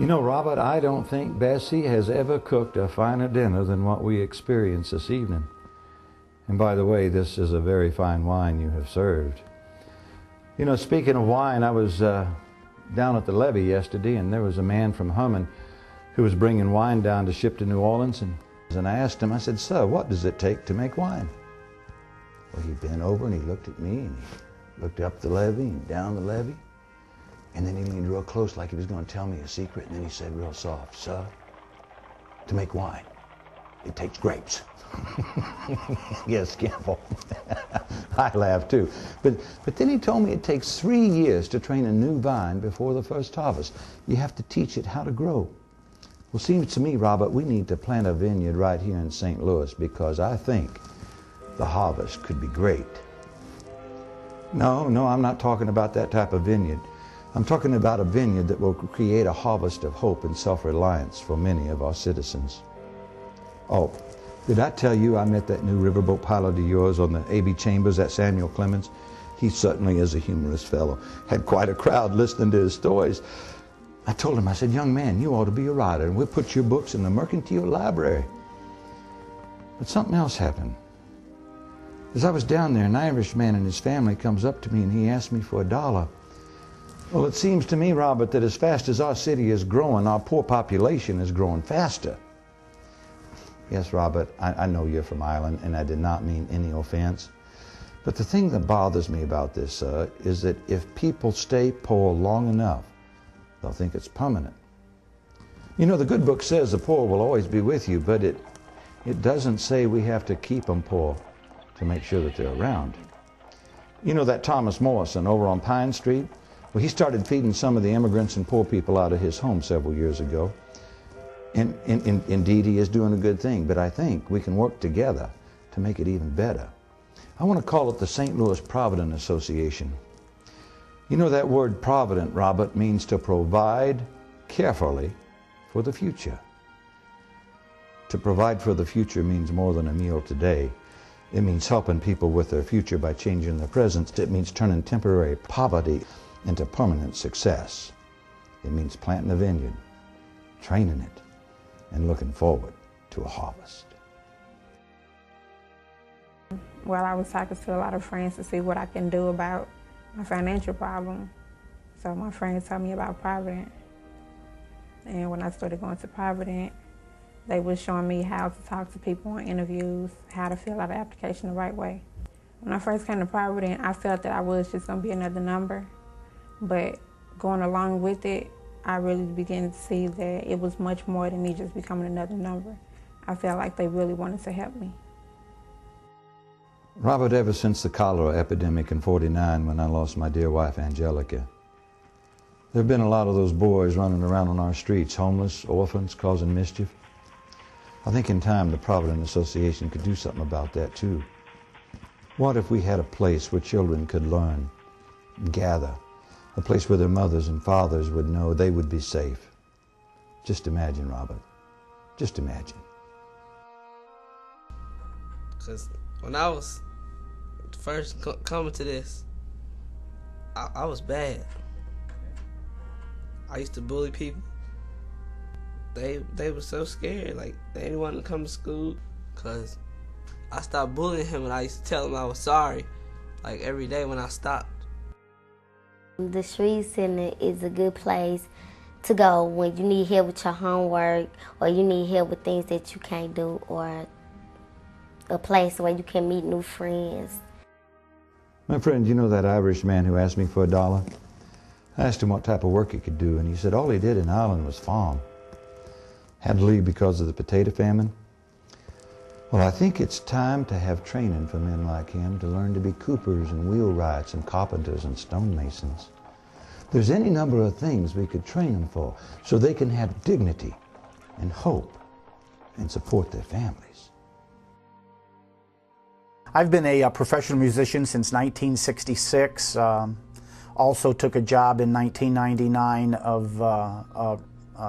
You know, Robert, I don't think Bessie has ever cooked a finer dinner than what we experienced this evening. And by the way, this is a very fine wine you have served. You know, speaking of wine, I was down at the levee yesterday, and there was a man from Hummin who was bringing wine down to ship to New Orleans. And I asked him, I said, "Sir, what does it take to make wine?" Well, he bent over and he looked at me, and he looked up the levee and down the levee. And then he leaned real close like he was going to tell me a secret. And then he said real soft, "Sir, to make wine, it takes grapes." Yes, Campbell. I laughed too. But then he told me it takes 3 years to train a new vine before the first harvest. You have to teach it how to grow. Well, seems to me, Robert, we need to plant a vineyard right here in St. Louis, because I think the harvest could be great. No, I'm not talking about that type of vineyard. I'm talking about a vineyard that will create a harvest of hope and self-reliance for many of our citizens. Oh, did I tell you I met that new riverboat pilot of yours on the A.B. Chambers, that Samuel Clemens? He certainly is a humorous fellow. Had quite a crowd listening to his stories. I told him, I said, "Young man, you ought to be a writer, and we'll put your books in the Mercantile Library." But something else happened. As I was down there, an Irish man and his family comes up to me and he asked me for $1. Well, it seems to me, Robert, that as fast as our city is growing, our poor population is growing faster. Yes, Robert, I know you're from Ireland, and I did not mean any offense. But the thing that bothers me about this, sir, is that if people stay poor long enough, they'll think it's permanent. You know, the good book says the poor will always be with you, but it doesn't say we have to keep them poor to make sure that they're around. You know that Thomas Morrison over on Pine Street? Well, he started feeding some of the immigrants and poor people out of his home several years ago. And indeed, he is doing a good thing, but I think we can work together to make it even better. I want to call it the St. Louis Provident Association. You know, that word provident, Robert, means to provide carefully for the future. To provide for the future means more than a meal today. It means helping people with their future by changing their present. It means turning temporary poverty into permanent success. It means planting a vineyard, training it, and looking forward to a harvest. Well, I was talking to a lot of friends to see what I can do about my financial problem. So my friends told me about Provident. And when I started going to Provident, they were showing me how to talk to people in interviews, how to fill out an application the right way. When I first came to Provident, I felt that I was just going to be another number. But going along with it, I really began to see that it was much more than me just becoming another number. I felt like they really wanted to help me. Robert, ever since the cholera epidemic in '49, when I lost my dear wife, Angelica, there have been a lot of those boys running around on our streets, homeless, orphans, causing mischief. I think in time the Provident Association could do something about that too. What if we had a place where children could learn, gather, a place where their mothers and fathers would know they would be safe? Just imagine, Robert. Just imagine. Because when I was first coming to this, I was bad. I used to bully people. They were so scared, like they didn't want to come to school. Because I stopped bullying him, and I used to tell him I was sorry, like every day when I stopped. The Street Center is a good place to go when you need help with your homework, or you need help with things that you can't do, or a place where you can meet new friends. My friend, you know that Irish man who asked me for $1? I asked him what type of work he could do, and he said all he did in Ireland was farm. Had to leave because of the potato famine. Well, I think it's time to have training for men like him to learn to be coopers and wheelwrights and carpenters and stonemasons. There's any number of things we could train them for so they can have dignity and hope and support their families. I've been a professional musician since 1966. Also took a job in 1999 of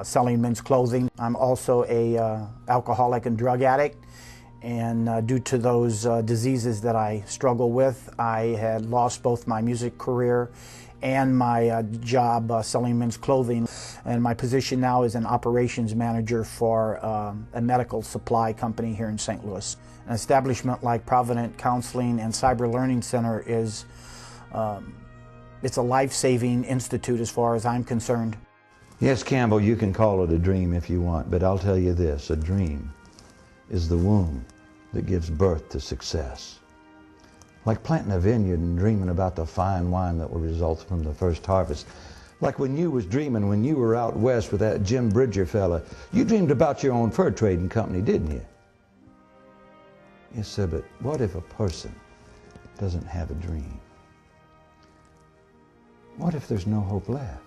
selling men's clothing. I'm also a alcoholic and drug addict, and due to those diseases that I struggle with, I had lost both my music career and my job selling men's clothing. And my position now is an operations manager for a medical supply company here in St. Louis. An establishment like Provident Counseling and Cyber Learning Center is it's a life-saving institute as far as I'm concerned. Yes, Campbell, you can call it a dream if you want, but I'll tell you this, a dream is the womb that gives birth to success. Like planting a vineyard and dreaming about the fine wine that will result from the first harvest. Like when you was dreaming when you were out west with that Jim Bridger fella, you dreamed about your own fur trading company, didn't you? Yes, sir, but what if a person doesn't have a dream? What if there's no hope left?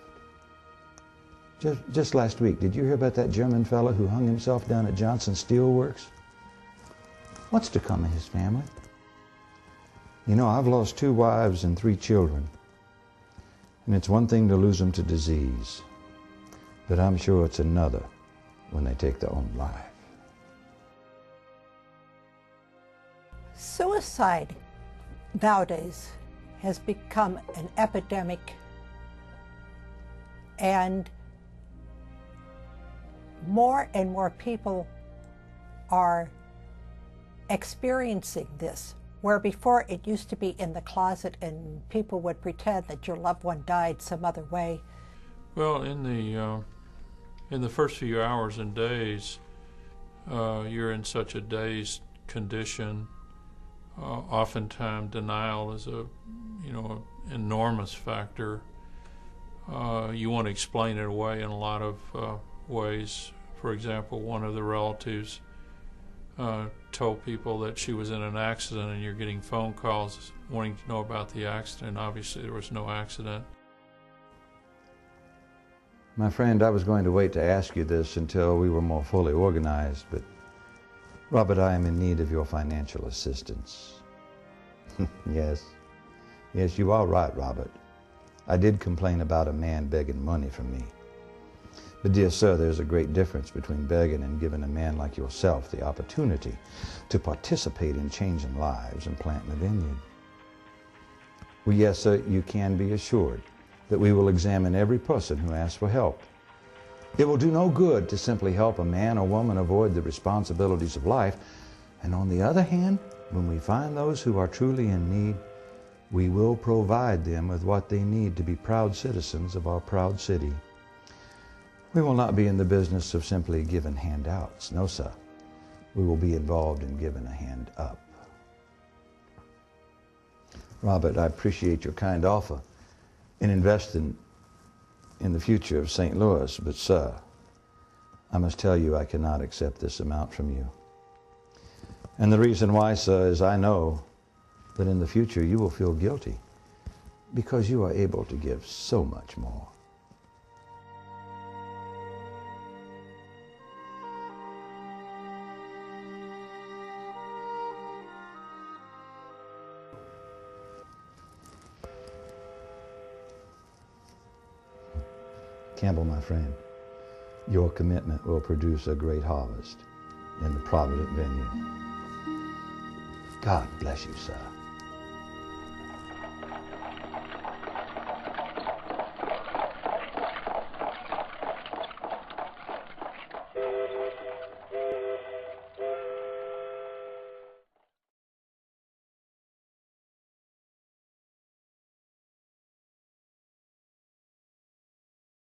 Just last week, did you hear about that German fellow who hung himself down at Johnson Steel Works? What's to come of his family? You know, I've lost 2 wives and 3 children. And it's one thing to lose them to disease, but I'm sure it's another when they take their own life. Suicide nowadays has become an epidemic, and more people are experiencing this, where before it used to be in the closet and people would pretend that your loved one died some other way. Well, in the first few hours and days, you're in such a dazed condition. Oftentimes, denial is an enormous factor. You want to explain it away in a lot of ways. For example, one of the relatives told people that she was in an accident, and you're getting phone calls wanting to know about the accident. Obviously, there was no accident. My friend, I was going to wait to ask you this until we were more fully organized, but Robert, I am in need of your financial assistance. Yes, you are right, Robert. I did complain about a man begging money from me. But dear sir, there's a great difference between begging and giving a man like yourself the opportunity to participate in changing lives and planting a vineyard. Well, yes, sir, you can be assured that we will examine every person who asks for help. It will do no good to simply help a man or woman avoid the responsibilities of life. And on the other hand, when we find those who are truly in need, we will provide them with what they need to be proud citizens of our proud city. We will not be in the business of simply giving handouts. No, sir. We will be involved in giving a hand up. Robert, I appreciate your kind offer in investing in the future of St. Louis, but sir, I must tell you I cannot accept this amount from you. And the reason why, sir, is I know that in the future you will feel guilty because you are able to give so much more. Campbell, my friend, your commitment will produce a great harvest in the Provident Vineyard. God bless you, sir.